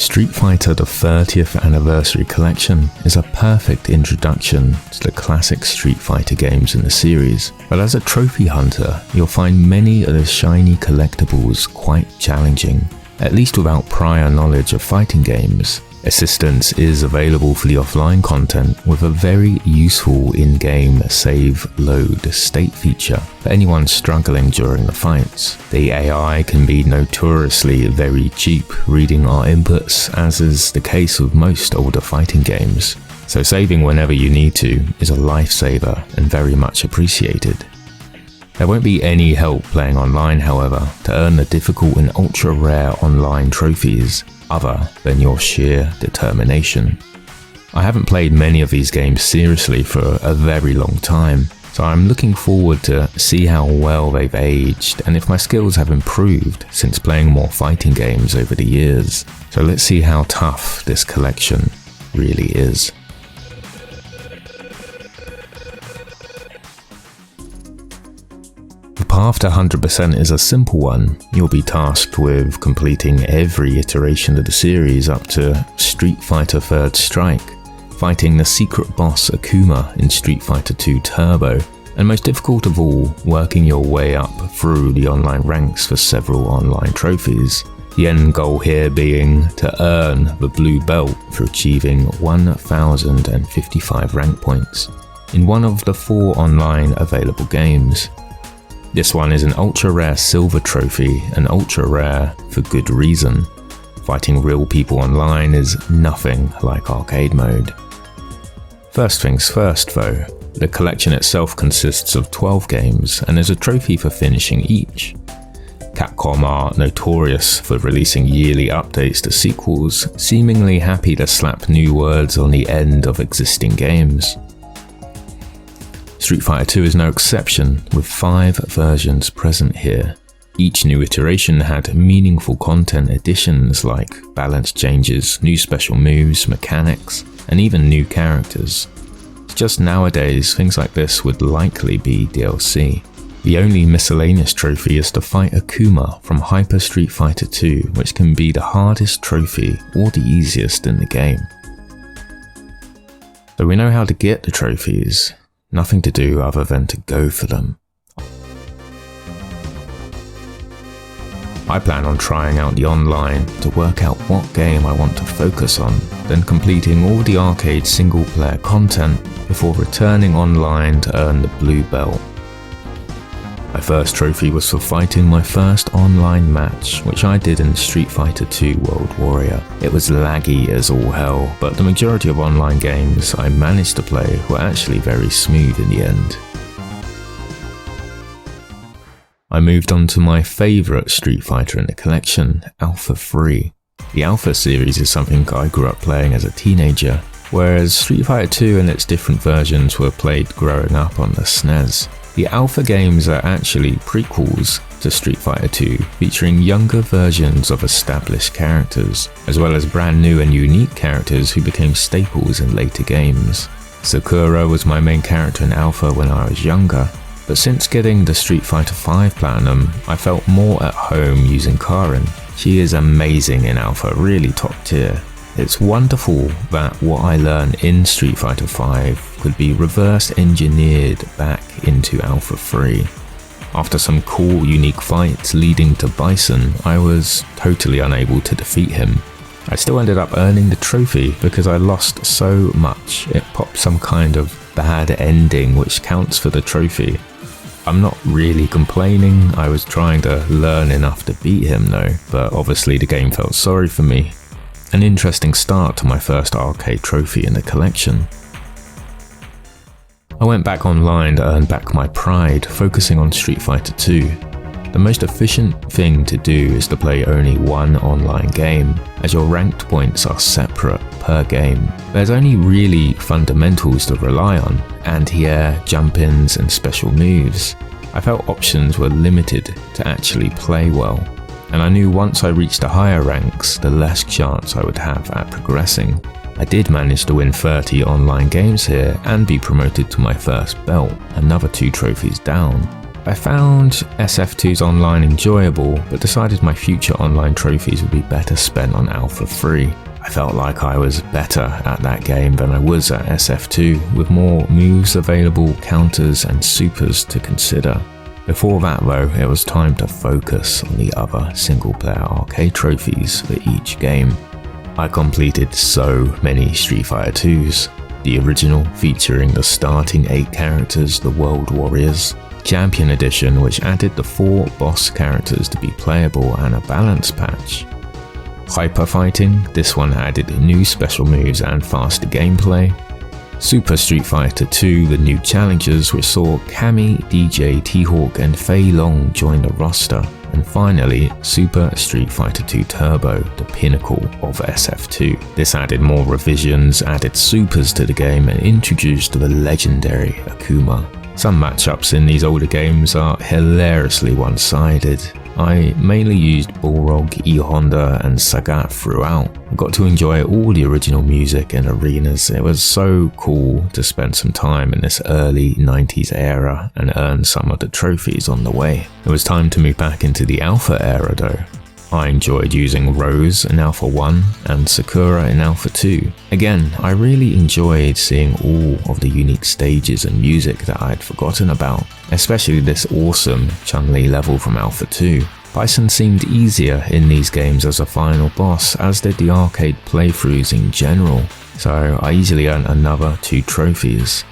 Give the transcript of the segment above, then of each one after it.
Street Fighter the 30th Anniversary Collection is a perfect introduction to the classic Street Fighter games in the series, but as a trophy hunter, you'll find many of the shiny collectibles quite challenging, at least without prior knowledge of fighting games. Assistance is available for the offline content with a very useful in-game save load state feature for anyone struggling during the fights. The AI can be notoriously very cheap reading our inputs, as is the case with most older fighting games, so saving whenever you need to is a lifesaver and very much appreciated. There won't be any help playing online, however, to earn the difficult and ultra-rare online trophies other than your sheer determination. I haven't played many of these games seriously for a very long time, so I'm looking forward to see how well they've aged and if my skills have improved since playing more fighting games over the years. So let's see how tough this collection really is. The path to 100% is a simple one. You'll be tasked with completing every iteration of the series up to Street Fighter 3rd Strike, fighting the secret boss Akuma in Street Fighter 2 Turbo, and most difficult of all, working your way up through the online ranks for several online trophies. The end goal here being to earn the blue belt for achieving 1055 rank points in one of the 4 online available games. This one is an ultra-rare silver trophy, and ultra-rare for good reason. Fighting real people online is nothing like arcade mode. First things first though, the collection itself consists of 12 games and there's a trophy for finishing each. Capcom are notorious for releasing yearly updates to sequels, seemingly happy to slap new words on the end of existing games. Street Fighter 2 is no exception, with 5 versions present here. Each new iteration had meaningful content additions like balance changes, new special moves, mechanics, and even new characters. Just nowadays, things like this would likely be DLC. The only miscellaneous trophy is to fight Akuma from Hyper Street Fighter 2, which can be the hardest trophy or the easiest in the game. So we know how to get the trophies. Nothing to do other than to go for them. I plan on trying out the online to work out what game I want to focus on, then completing all the arcade single player content before returning online to earn the blue belt. My first trophy was for fighting my first online match, which I did in Street Fighter 2 World Warrior. It was laggy as all hell, but the majority of online games I managed to play were actually very smooth in the end. I moved on to my favourite Street Fighter in the collection, Alpha 3. The Alpha series is something I grew up playing as a teenager, whereas Street Fighter 2 and its different versions were played growing up on the SNES. The Alpha games are actually prequels to Street Fighter 2, featuring younger versions of established characters, as well as brand new and unique characters who became staples in later games. Sakura was my main character in Alpha when I was younger, but since getting the Street Fighter 5 Platinum, I felt more at home using Karin. She is amazing in Alpha, really top tier. It's wonderful that what I learned in Street Fighter 5 could be reverse engineered back into Alpha 3. After some cool, unique fights leading to Bison, I was totally unable to defeat him. I still ended up earning the trophy because I lost so much. It popped some kind of bad ending which counts for the trophy. I'm not really complaining, I was trying to learn enough to beat him though, but obviously the game felt sorry for me. An interesting start to my first arcade trophy in the collection. I went back online to earn back my pride, focusing on Street Fighter 2. The most efficient thing to do is to play only one online game, as your ranked points are separate per game. There's only really fundamentals to rely on, anti-air, jump-ins and special moves. I felt options were limited to actually play well, and I knew once I reached the higher ranks, the less chance I would have at progressing. I did manage to win 30 online games here and be promoted to my first belt, another 2 trophies down. I found SF2's online enjoyable, but decided my future online trophies would be better spent on Alpha 3. I felt like I was better at that game than I was at SF2, with more moves available, counters and supers to consider. Before that though, it was time to focus on the other single-player arcade trophies for each game. I completed so many Street Fighter 2s. The original, featuring the starting 8 characters, the World Warriors. Champion Edition, which added the 4 boss characters to be playable and a balance patch. Hyper Fighting, this one added new special moves and faster gameplay. Super Street Fighter 2, the new challenges, which saw Cammy, DJ, T-Hawk and Fei Long join the roster. And finally, Super Street Fighter 2 Turbo, the pinnacle of SF2. This added more revisions, added supers to the game and introduced the legendary Akuma. Some matchups in these older games are hilariously one-sided. I mainly used Balrog, E-Honda and Sagat throughout. I got to enjoy all the original music and arenas. It was so cool to spend some time in this early 90s era and earn some of the trophies on the way. It was time to move back into the Alpha era though. I enjoyed using Rose in Alpha 1 and Sakura in Alpha 2. Again, I really enjoyed seeing all of the unique stages and music that I had forgotten about, especially this awesome Chun-Li level from Alpha 2. Bison seemed easier in these games as a final boss, as did the arcade playthroughs in general, so I easily earned another 2 trophies.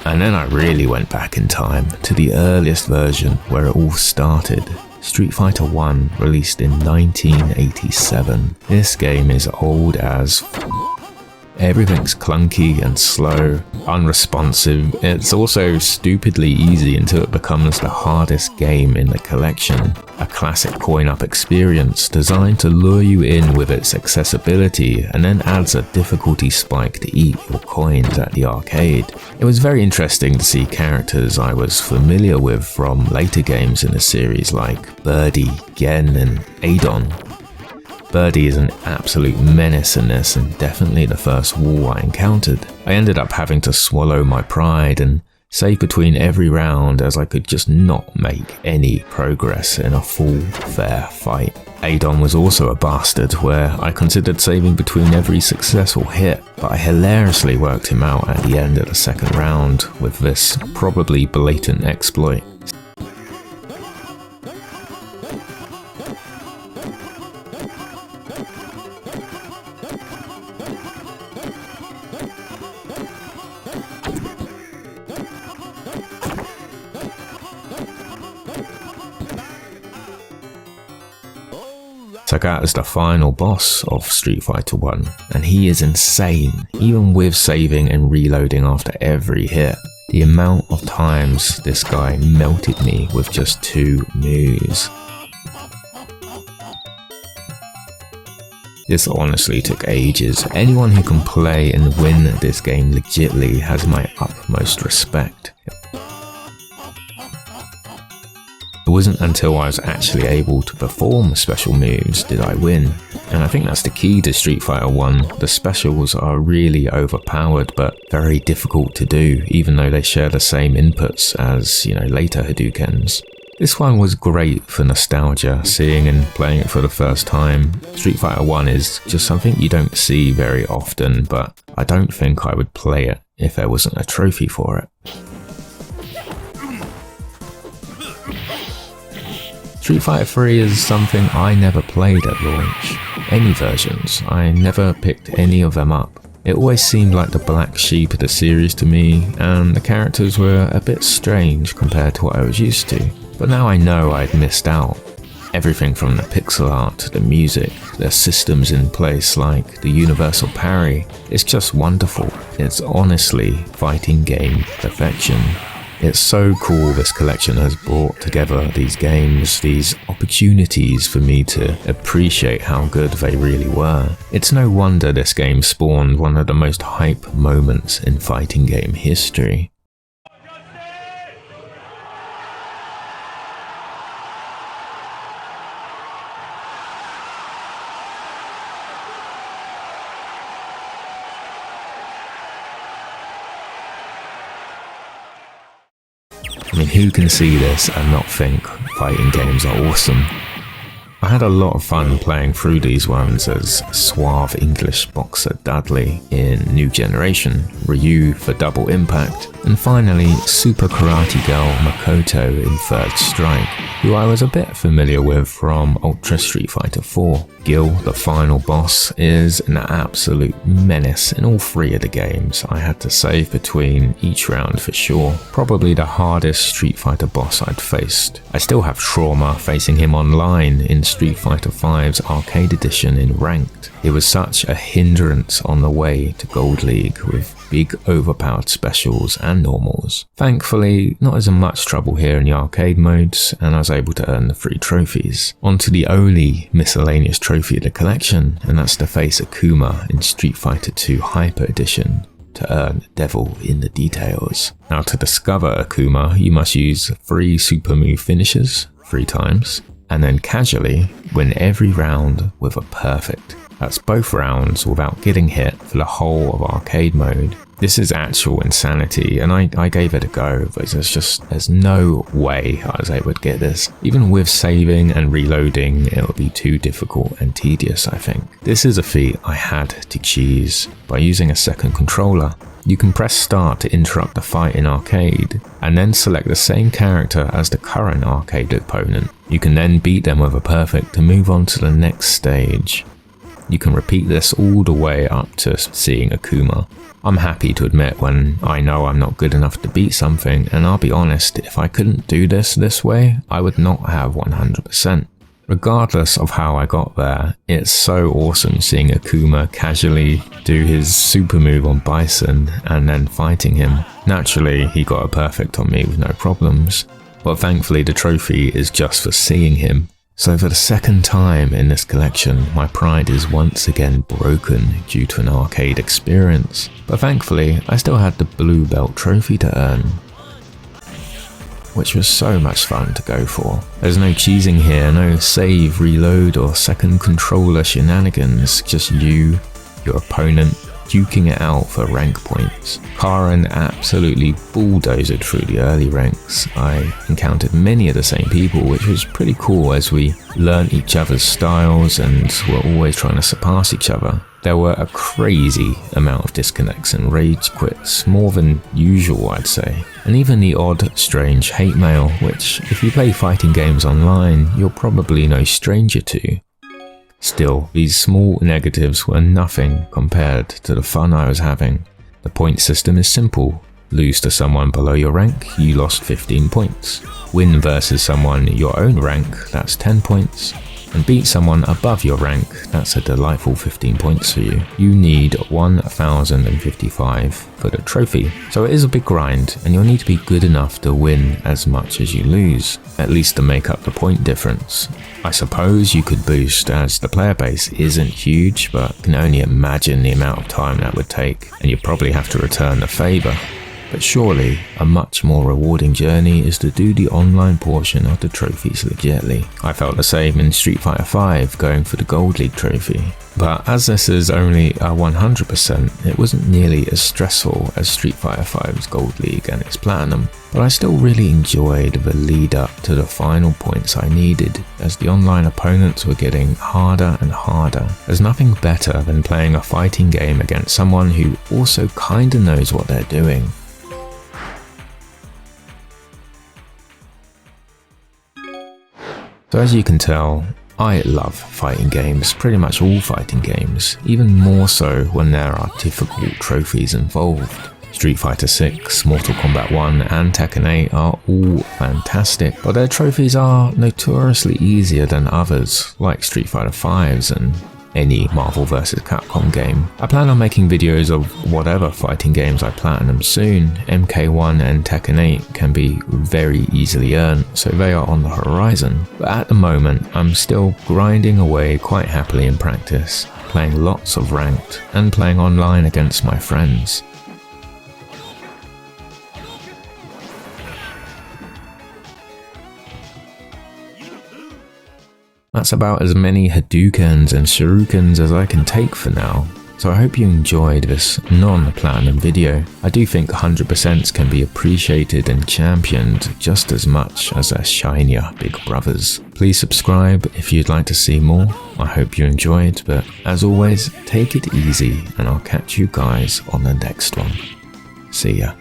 And then I really went back in time to the earliest version where it all started. Street Fighter 1, released in 1987. This game is old as everything's clunky and slow, unresponsive. It's also stupidly easy until it becomes the hardest game in the collection. A classic coin-up experience designed to lure you in with its accessibility and then adds a difficulty spike to eat your coins at the arcade. It was very interesting to see characters I was familiar with from later games in the series like Birdie, Gen and Adon. Birdie is an absolute menace in this and definitely the first wall I encountered. I ended up having to swallow my pride and save between every round as I could just not make any progress in a full, fair fight. Adon was also a bastard where I considered saving between every successful hit, but I hilariously worked him out at the end of the second round with this probably blatant exploit. Sagat is the final boss of Street Fighter 1, and he is insane, even with saving and reloading after every hit. The amount of times this guy melted me with just 2 moves. This honestly took ages. Anyone who can play and win this game legitly has my utmost respect. It wasn't until I was actually able to perform special moves did I win, and I think that's the key to Street Fighter 1. The specials are really overpowered but very difficult to do, even though they share the same inputs as, later Hadoukens. This one was great for nostalgia, seeing and playing it for the first time. Street Fighter 1 is just something you don't see very often, but I don't think I would play it if there wasn't a trophy for it. Street Fighter 3 is something I never played at launch. Any versions, I never picked any of them up. It always seemed like the black sheep of the series to me, and the characters were a bit strange compared to what I was used to. But now I know I'd missed out. Everything from the pixel art to the music, the systems in place like the universal parry, it's just wonderful. It's honestly fighting game perfection. It's so cool this collection has brought together these games, these opportunities for me to appreciate how good they really were. It's no wonder this game spawned one of the most hype moments in fighting game history. who can see this and not think fighting games are awesome? I had a lot of fun playing through these ones as suave English boxer Dudley in New Generation, Ryu for Double Impact, and finally Super Karate Girl Makoto in Third Strike, who I was a bit familiar with from Ultra Street Fighter 4. Gil, the final boss, is an absolute menace in all three of the games. I had to save between each round for sure. Probably the hardest Street Fighter boss I'd faced. I still have trauma facing him online in Street Fighter V's Arcade Edition in Ranked. It was such a hindrance on the way to Gold League with big overpowered specials and normals. Thankfully, not as much trouble here in the arcade modes, and I was able to earn the 3 trophies. Onto the only miscellaneous trophy of the collection, and that's to face Akuma in Street Fighter 2 Hyper Edition to earn Devil in the Details. Now, to discover Akuma, you must use 3 super move finishes 3 times, and then casually win every round with a perfect. That's both rounds without getting hit for the whole of arcade mode. This is actual insanity, and I gave it a go, but there's no way I was able to get this. Even with saving and reloading, it would be too difficult and tedious, I think. This is a feat I had to cheese by using a second controller. You can press start to interrupt the fight in arcade, and then select the same character as the current arcade opponent. You can then beat them with a perfect to move on to the next stage. You can repeat this all the way up to seeing Akuma. I'm happy to admit when I know I'm not good enough to beat something, and I'll be honest, if I couldn't do this way, I would not have 100%. Regardless of how I got there, it's so awesome seeing Akuma casually do his super move on Bison and then fighting him. Naturally, he got a perfect on me with no problems, but thankfully the trophy is just for seeing him. So for the second time in this collection, my pride is once again broken due to an arcade experience, but thankfully I still had the blue belt trophy to earn, which was so much fun to go for. There's no cheesing here, no save, reload or second controller shenanigans, just you, your opponent, duking it out for rank points. Karen absolutely bulldozed through the early ranks. I encountered many of the same people, which was pretty cool as we learnt each other's styles and were always trying to surpass each other. There were a crazy amount of disconnects and rage quits, more than usual I'd say, and even the odd strange hate mail, which if you play fighting games online, you're probably no stranger to. Still, these small negatives were nothing compared to the fun I was having. The point system is simple. Lose to someone below your rank, you lost 15 points. Win versus someone your own rank, that's 10 points. And beat someone above your rank, that's a delightful 15 points for you. You need 1055 for the trophy. So it is a big grind, and you'll need to be good enough to win as much as you lose, at least to make up the point difference. I suppose you could boost, as the player base isn't huge, but can only imagine the amount of time that would take, and you'd probably have to return the favour. But surely, a much more rewarding journey is to do the online portion of the trophies legitly. I felt the same in Street Fighter V, going for the Gold League trophy. But as this is only a 100%, it wasn't nearly as stressful as Street Fighter V's Gold League and its Platinum. But I still really enjoyed the lead up to the final points I needed, as the online opponents were getting harder and harder. There's nothing better than playing a fighting game against someone who also kinda knows what they're doing. So as you can tell, I love fighting games, pretty much all fighting games, even more so when there are difficult trophies involved. Street Fighter 6, Mortal Kombat 1 and Tekken 8 are all fantastic, but their trophies are notoriously easier than others, like Street Fighter 5's and any Marvel vs. Capcom game. I plan on making videos of whatever fighting games I platinum soon. MK1 and Tekken 8 can be very easily earned, so they are on the horizon. But at the moment, I'm still grinding away quite happily in practice, playing lots of ranked and playing online against my friends. That's about as many Hadoukens and Shoryukens as I can take for now. So I hope you enjoyed this non-platinum video. I do think 100% can be appreciated and championed just as much as their shinier big brothers. Please subscribe if you'd like to see more. I hope you enjoyed, but as always, take it easy and I'll catch you guys on the next one. See ya.